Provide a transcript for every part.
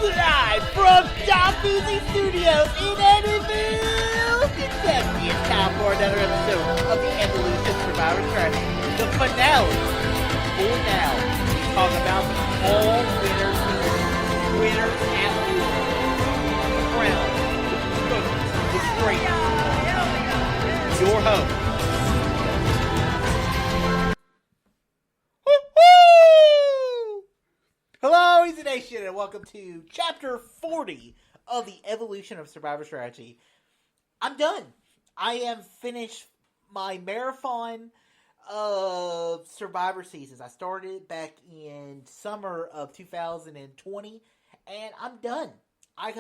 Live from Top Music Studios in Eddyville, Kentucky, it's time for another episode of the Evolution Survivor Strategy, the finale. For now, we talk about all winners at war, crown, the straight, your host. Hello, Easy Nation, and welcome to Chapter 40 of the Evolution of Survivor Strategy. I'm done. I have finished my marathon of Survivor seasons. I started back in summer of 2020, and I'm done. I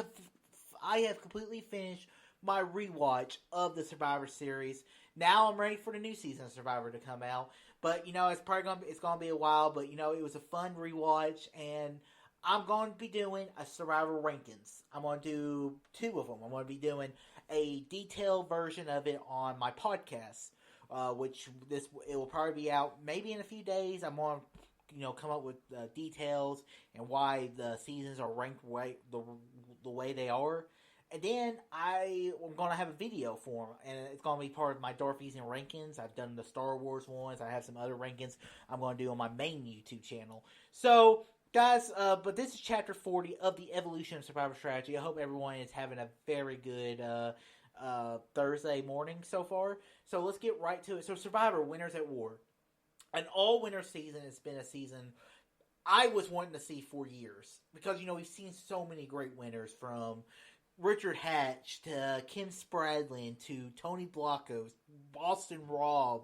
have completely finished my rewatch of the Survivor series. Now I'm ready for the new season of Survivor to come out. But, it's probably gonna be a while. But, it was a fun rewatch. And I'm going to be doing a Survivor Rankings. I'm going to do two of them. I'm going to be doing a detailed version of it on my podcast. It will probably be out maybe in a few days. I'm going to, come up with details and why the seasons are ranked the way they are. And then I'm going to have a video for them, and it's going to be part of my Dorfies and Rankings. I've done the Star Wars ones. I have some other rankings I'm going to do on my main YouTube channel. So, guys, but this is Chapter 40 of the Evolution of Survivor Strategy. I hope everyone is having a very good Thursday morning so far. So, let's get right to it. So, Survivor, Winners at War. An all-winner season has been a season I was wanting to see for years. Because, we've seen so many great winners from Richard Hatch to Kim Spradlin to Tony Blanco, Boston Rob,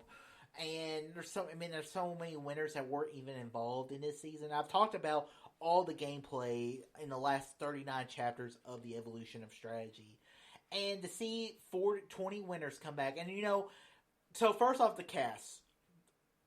and there's so many winners that weren't even involved in this season. I've talked about all the gameplay in the last 39 chapters of the Evolution of Strategy, and to see 20 winners come back, and so first off, the cast.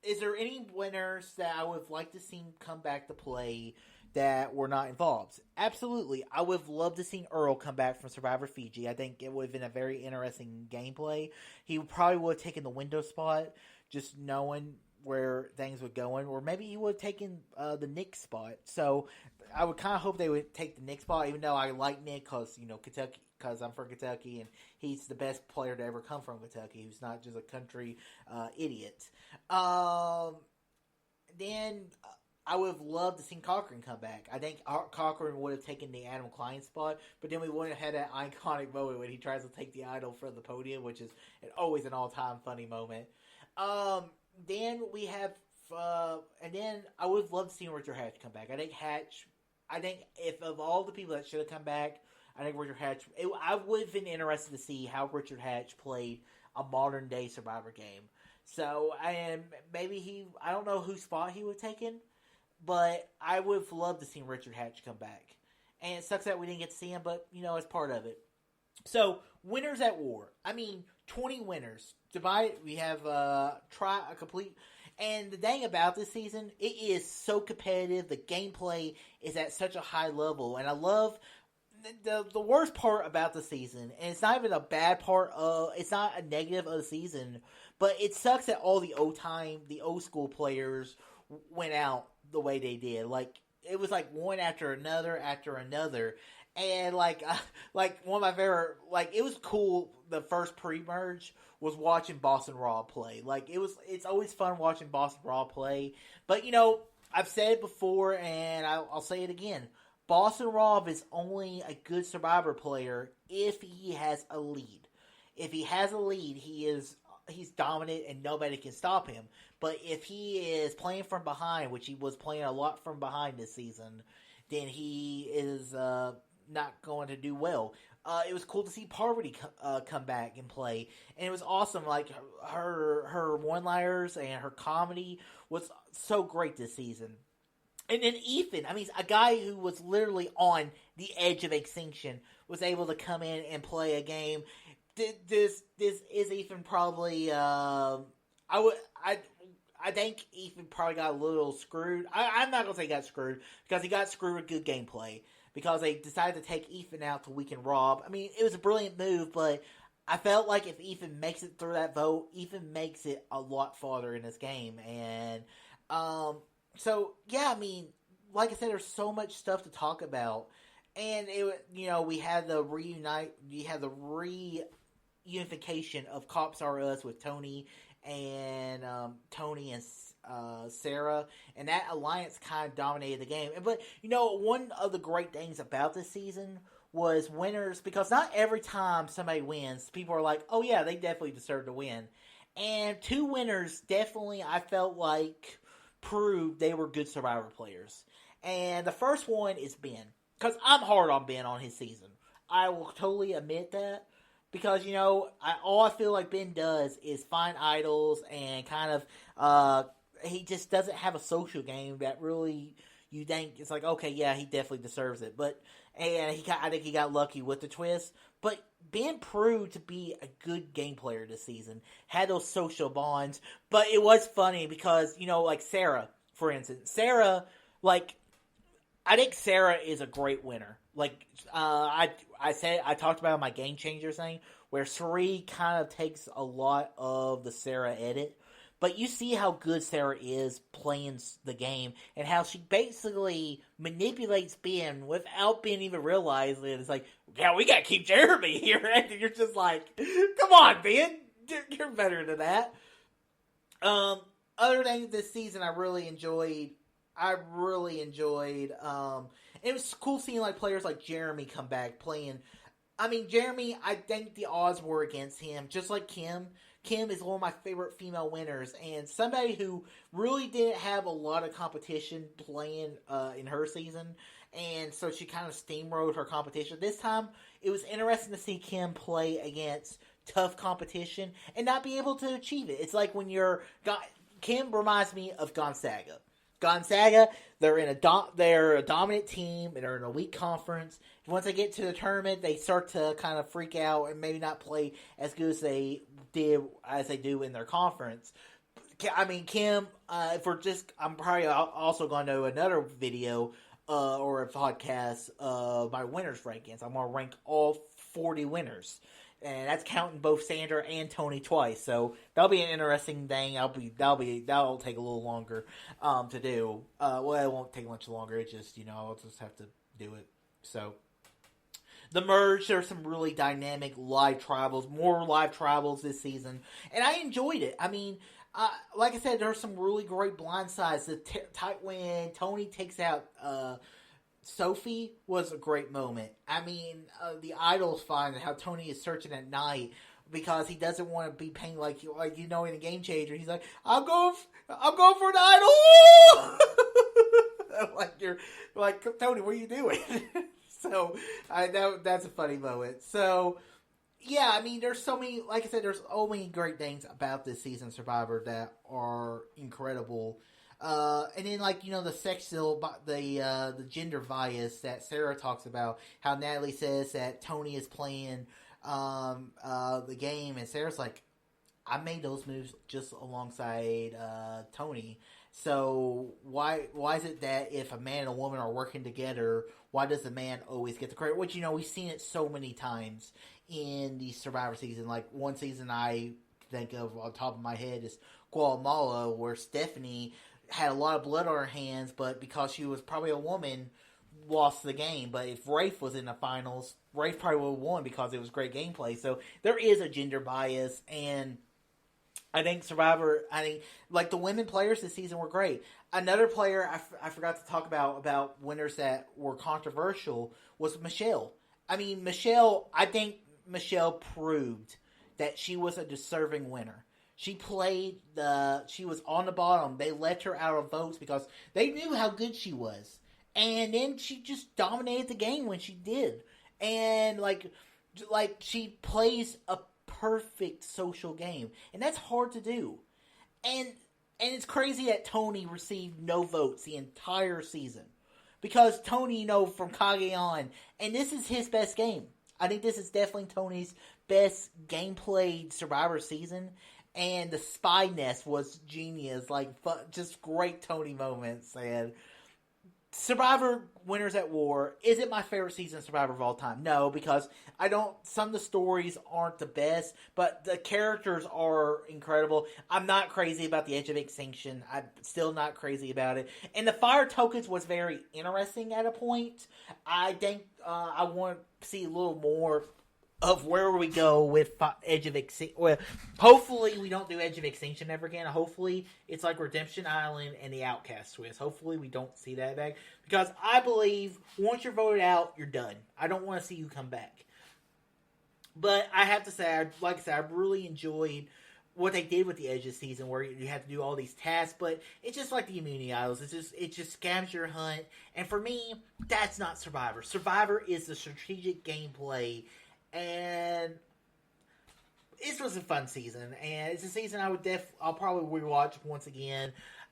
Is there any winners that I would like to see come back to play that were not involved? Absolutely. I would have loved to see Earl come back from Survivor Fiji. I think it would have been a very interesting gameplay. He probably would have taken the window spot, just knowing where things would go in. Or maybe he would have taken the Nick spot. So I would kind of hope they would take the Nick spot, even though I like Nick because, Kentucky, because I'm from Kentucky and he's the best player to ever come from Kentucky, who's not just a country idiot. Then I would have loved to see Cochran come back. I think Cochran would have taken the Adam Klein spot, but then we wouldn't have had that iconic moment when he tries to take the idol from the podium, which is always an all-time funny moment. Then we have, and then I would have loved to see Richard Hatch come back. I think if of all the people that should have come back, I think Richard Hatch, I would have been interested to see how Richard Hatch played a modern-day Survivor game. So, and maybe I don't know whose spot he would have taken, but I would have loved to see Richard Hatch come back. And it sucks that we didn't get to see him, but, it's part of it. So, winners at war. 20 winners. We have a complete. And the thing about this season, it is so competitive. The gameplay is at such a high level. And I love the worst part about the season, and it's not even a bad part it's not a negative of the season, but it sucks that all the old school players went out the way they did. Like, it was like one after another, and like one of my favorite, it was cool. The first pre-merge was watching Boston Rob play. It's always fun watching Boston Rob play, but I've said it before, and I'll say it again. Boston Rob is only a good Survivor player if he has a lead. If he has a lead, he's dominant and nobody can stop him. But if he is playing from behind, which he was playing a lot from behind this season, then he is not going to do well. It was cool to see Parvati come back and play, and it was awesome. Like, her one-liners and her comedy was so great this season. And then Ethan, I mean, a guy who was literally on the edge of extinction was able to come in and play a game. This is Ethan probably. I would I think Ethan probably got a little screwed. I'm not gonna say he got screwed because he got screwed with good gameplay because they decided to take Ethan out to weaken Rob. I mean, it was a brilliant move, but I felt like if Ethan makes it through that vote, Ethan makes it a lot farther in this game, and so yeah, I mean, like I said, there's so much stuff to talk about, and we had the reunification of Cops R Us with Tony and Sarah, and that alliance kind of dominated the game. But one of the great things about this season was winners, because not every time somebody wins, people are like, "Oh yeah, they definitely deserve to win." And two winners definitely, I felt like, proved they were good Survivor players. And the first one is Ben, because I'm hard on Ben on his season. I will totally admit that. Because, all I feel like Ben does is find idols and kind of, he just doesn't have a social game that really, you think, it's like, okay, yeah, he definitely deserves it. I think he got lucky with the twist. But Ben proved to be a good game player this season. Had those social bonds. But it was funny because, like Sarah, for instance. Sarah, I think Sarah is a great winner. I talked about my Game Changer thing, where Sari kind of takes a lot of the Sarah edit, but you see how good Sarah is playing the game, and how she basically manipulates Ben without Ben even realizing it. It's like, yeah, we gotta keep Jeremy here, and you're just like, come on, Ben, you're better than that. Other things this season I really enjoyed. It was cool seeing players like Jeremy come back playing. I mean, Jeremy, I think the odds were against him, just like Kim. Kim is one of my favorite female winners, and somebody who really didn't have a lot of competition playing in her season, and so she kind of steamrolled her competition. This time, it was interesting to see Kim play against tough competition and not be able to achieve it. It's like when Kim reminds me of Gonzaga. Gonzaga, they're a dominant team, and they're in a weak conference. Once they get to the tournament, they start to kind of freak out and maybe not play as good as they do in their conference. I mean, Kim, I'm probably also going to do another video or a podcast of my winners rankings. I'm going to rank all 40 winners. And that's counting both Sandra and Tony twice, so that'll be an interesting thing. That'll take a little longer to do. Well, it won't take much longer. It just I'll just have to do it. So the merge, there's some really dynamic live tribals, more live tribals this season, and I enjoyed it. I mean, like I said, there's some really great blindsides. When Tony takes out Sophie was a great moment. I mean, the idols find how Tony is searching at night because he doesn't want to be paying in a Game Changer. He's like, I'm going for an idol. You're like, Tony, what are you doing? So that's a funny moment. So yeah, I mean, there's so many. Like I said, there's so many great things about this season Survivor that are incredible. And then the sexual, the gender bias that Sarah talks about, how Natalie says that Tony is playing the game, and Sarah's like, I made those moves just alongside Tony. So why is it that if a man and a woman are working together, why does the man always get the credit? Which we've seen it so many times in the Survivor season. Like one season I think of on top of my head is Guatemala, where Stephanie had a lot of blood on her hands, but because she was probably a woman, lost the game. But if Rafe was in the finals, Rafe probably would have won because it was great gameplay. So there is a gender bias, and I think Survivor, the women players this season were great. Another player I forgot to talk about winners that were controversial was Michelle. I think Michelle proved that she was a deserving winner. She was on the bottom. They let her out of votes because they knew how good she was. And then she just dominated the game when she did. And she plays a perfect social game. And that's hard to do. And And it's crazy that Tony received no votes the entire season. Because Tony, from Kage on, and this is his best game. I think this is definitely Tony's best game-played Survivor season. And the Spy Nest was genius. Just great Tony moments. And Survivor Winners at War isn't my favorite season of Survivor of all time. No, because some of the stories aren't the best, but the characters are incredible. I'm not crazy about the Edge of Extinction. I'm still not crazy about it. And the Fire Tokens was very interesting at a point. I think I want to see a little more of where we go with Edge of Extinction. Well, hopefully we don't do Edge of Extinction ever again. Hopefully it's like Redemption Island and the Outcast twist. Hopefully we don't see that back. Because I believe once you're voted out, you're done. I don't want to see you come back. But I have to say, like I said, I really enjoyed what they did with the Edge this season, where you have to do all these tasks. But it's just like the Immunity Idols. It just scavenger hunt. And for me, that's not Survivor. Survivor is the strategic gameplay. And this was a fun season, and it's a season I'll probably rewatch once again.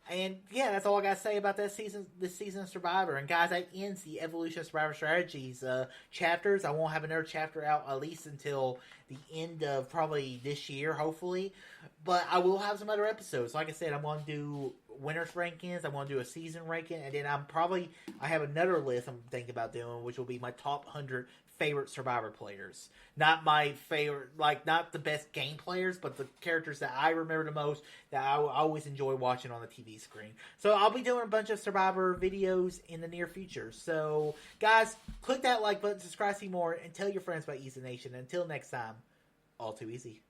And yeah, that's all I got to say about this season of Survivor. And guys, that ends the Evolution of Survivor Strategies chapters. I won't have another chapter out at least until the end of probably this year, hopefully. But I will have some other episodes. Like I said, I'm going to do winners rankings. I'm going to do a season ranking, and then I have another list I'm thinking about doing, which will be my top 100 favorite Survivor players. Not my favorite, not the best game players, but the characters that I remember the most, that I always enjoy watching on the TV screen. So I'll be doing a bunch of Survivor videos in the near future. So guys, click that like button, subscribe to see more, and tell your friends about Easy Nation. Until next time, all too easy.